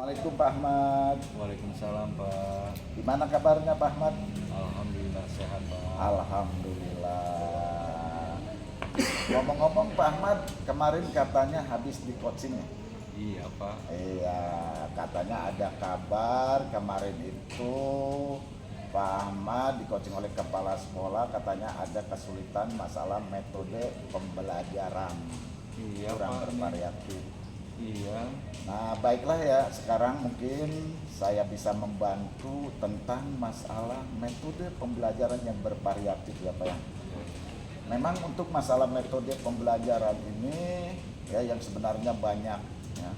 Assalamualaikum Pak Ahmad. Waalaikumsalam Pak. Gimana kabarnya Pak Ahmad? Alhamdulillah sehat Pak. Alhamdulillah. Ngomong-ngomong Pak Ahmad, kemarin katanya habis di coaching ya? Iya Pak. Iya, katanya ada kabar kemarin itu Pak Ahmad di coaching oleh kepala sekolah, katanya ada kesulitan masalah metode pembelajaran Iya kurang Pak. bervariatif. Iya. Nah, baiklah ya, sekarang mungkin saya bisa membantu tentang masalah metode pembelajaran yang bervariatif ya Pak ya. Memang untuk masalah metode pembelajaran ini ya yang sebenarnya banyak ya.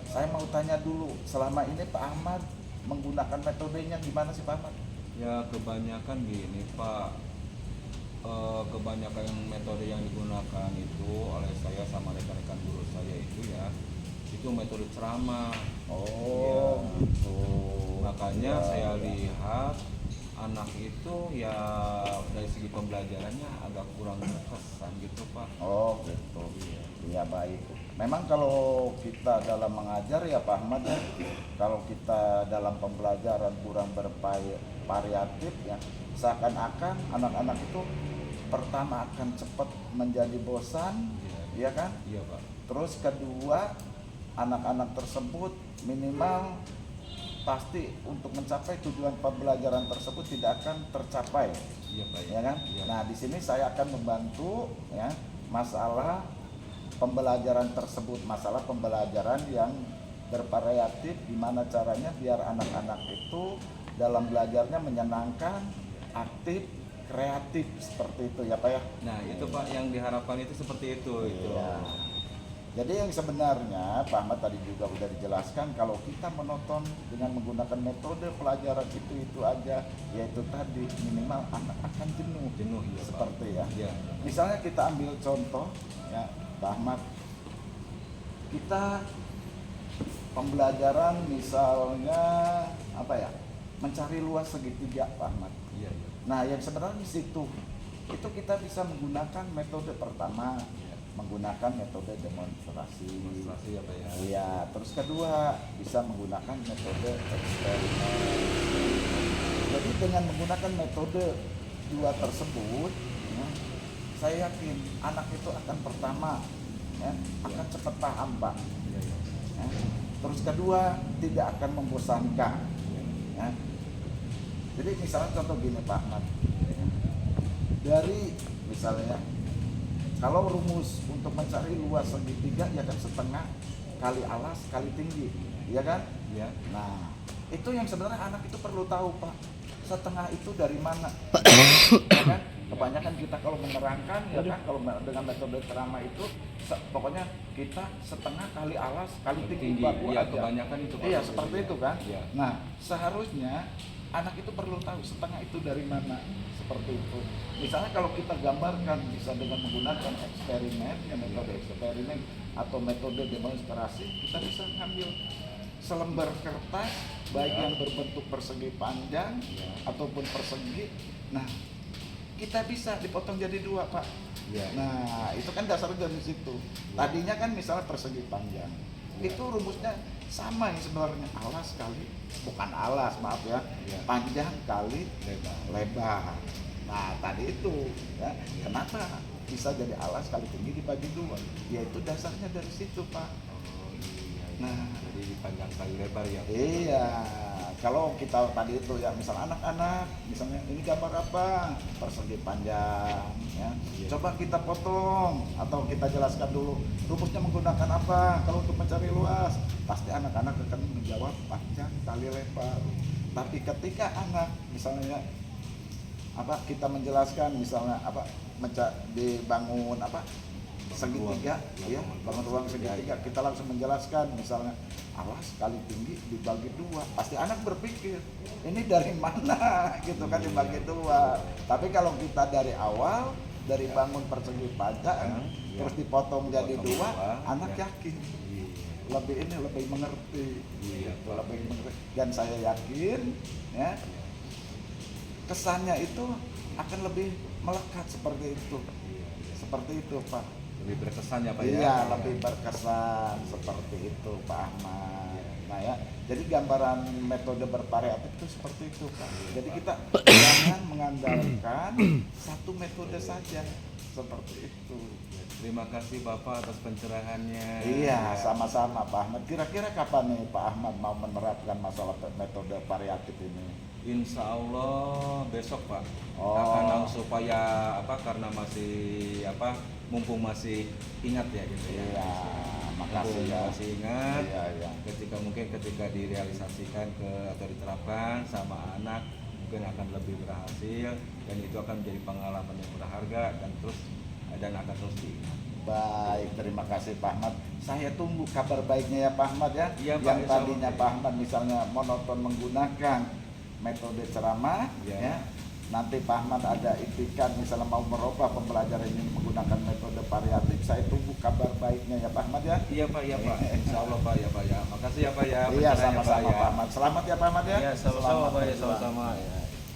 Saya mau tanya dulu, selama ini Pak Ahmad menggunakan metodenya gimana sih Pak Ahmad? Ya kebanyakan gini Pak. Kebanyakan metode yang digunakan itu oleh saya sama rekan-rekan guru saya itu ya, itu metode ceramah. Oh, Ya. gitu. Makanya Ya, saya ya. lihat anak itu ya dari segi pembelajarannya agak kurang berkesan gitu Pak. Oh, gitu. Iya. Iya, baik. Memang kalau kita dalam mengajar ya Pak Ahmad ya, kalau kita dalam pembelajaran kurang bervariatif ya, seakan-akan anak-anak itu pertama akan cepat menjadi bosan, Iya. ya kan? Iya Pak. Terus kedua, anak-anak tersebut minimal pasti untuk mencapai tujuan pembelajaran tersebut tidak akan tercapai, Iya Pak. ya kan? Iya. Nah, di sini saya akan membantu ya masalah pembelajaran tersebut, masalah pembelajaran yang bervariatif, gimana caranya biar anak-anak itu dalam belajarnya menyenangkan, aktif, kreatif seperti itu ya Pak ya. Nah itu Pak yang diharapkan itu seperti itu. Iya. Jadi yang sebenarnya Pak Ahmad tadi juga sudah dijelaskan, kalau kita menonton dengan menggunakan metode pelajaran itu aja, yaitu tadi minimal anak akan jenuh. Jenuh iya Pak. Seperti ya. Iya. Misalnya kita ambil contoh ya Pak Ahmad, kita pembelajaran misalnya apa ya, mencari luas segitiga Pak Ahmad. Iya. Iya. Nah yang sebenarnya di situ itu kita bisa menggunakan metode pertama, Iya. menggunakan metode demonstrasi. Demonstrasi ya Pak ya. Iya, terus kedua bisa menggunakan metode eksperimen. Jadi dengan menggunakan metode dua tersebut, ya, saya yakin anak itu akan pertama ya, akan cepat paham Pak. Iya. Iya. Ya. Terus kedua tidak akan membosankan. Ya. Jadi misalnya contoh gini Pak Ahmad, dari misalnya kalau rumus untuk mencari luas segitiga ya kan setengah kali alas kali tinggi, ya kan? Iya. Nah itu yang sebenarnya anak itu perlu tahu Pak, setengah itu dari mana? Ya kan? Kebanyakan kita kalau menerangkan ya kan, kalau dengan metode ceramah itu pokoknya kita setengah kali alas kali tinggi, baku Iya aja. kebanyakan itu Pak. Iya seperti itu kan. Iya. Nah seharusnya anak itu perlu tahu setengah itu dari mana, seperti itu. Misalnya kalau kita gambarkan bisa dengan menggunakan eksperimen, ya metode eksperimen atau metode demonstrasi, kita bisa ngambil selembar kertas baik Ya. yang berbentuk persegi panjang Ya. ataupun persegi. Nah kita bisa dipotong jadi dua Pak. Iya. Nah itu kan dasarnya dari situ. Tadinya kan misalnya persegi panjang, Ya. itu rumusnya sama yang sebenarnya, alas kali, bukan alas maaf ya, Ya. panjang kali Lebar. lebar. Nah tadi itu ya, kenapa bisa jadi alas kali tinggi dibagi dua? Yaitu dasarnya dari situ Pak. Oh iya. Nah. Jadi panjang kali lebar ya. Iya, kalau kita tadi itu ya misalnya anak-anak, misalnya ini gambar apa? Persegi panjang ya. Iya. Coba kita potong atau kita jelaskan dulu rumusnya menggunakan apa kalau untuk mencari luas. Pasti anak-anak akan menjawab panjang kali lebar. Tapi ketika anak misalnya apa kita menjelaskan misalnya apa dibangun apa segitiga ya, bangun ruang segitiga, kita langsung menjelaskan misalnya alas kali tinggi dibagi dua, pasti anak berpikir ini dari mana gitu kan, dibagi dua. Tapi kalau kita dari awal dari bangun persegi panjang Ya. terus dipotong jadi Potong dua, dua, anak ya. yakin Iya. lebih mengerti. Iya. Lebih mengerti. Dan saya yakin ya kesannya itu akan lebih melekat seperti itu. Iya. Seperti itu Pak. Lebih berkesan ya Pak ya. Iya, lebih berkesan seperti itu Pak Ahmad. Iya. Nah ya, jadi gambaran metode bervariatif itu seperti itu Pak. Jadi kita jangan mengandalkan satu metode saja, seperti itu. Terima kasih Bapak atas pencerahannya. Iya, sama-sama Pak Ahmad. Kira-kira kapan nih Pak Ahmad mau menerapkan masalah metode variatif ini? Insya Allah besok Pak. Oh. Karena supaya karena masih mumpung masih ingat ya gitu ya. Iya, makasih Mumpung ya. masih ingat. Iya, iya. Ketika direalisasikan atau diterapkan sama anak mungkin akan lebih berhasil, dan itu akan menjadi pengalaman yang berharga dan akan terus diingat. Baik, terima kasih Pak Ahmad. Saya tunggu kabar baiknya ya Pak Ahmad ya. Iya, Pak, Yang insya Allah. tadinya Pak Ahmad misalnya monoton menggunakan metode ceramah, Iya. ya. Nanti Pak Ahmad ada itikan misalnya mau merubah pembelajaran ini menggunakan metode variatif. Saya tunggu kabar baiknya ya Pak Ahmad ya. Iya Pak, iya Pak. Insya Allah Pak ya Pak ya. Makasih ya Pak ya. Iya, pencerahannya, sama-sama ya. Pak Ahmad. Selamat ya Pak Ahmad ya. Iya, sama-sama Selamat Pak ya, berjuang. sama-sama ya.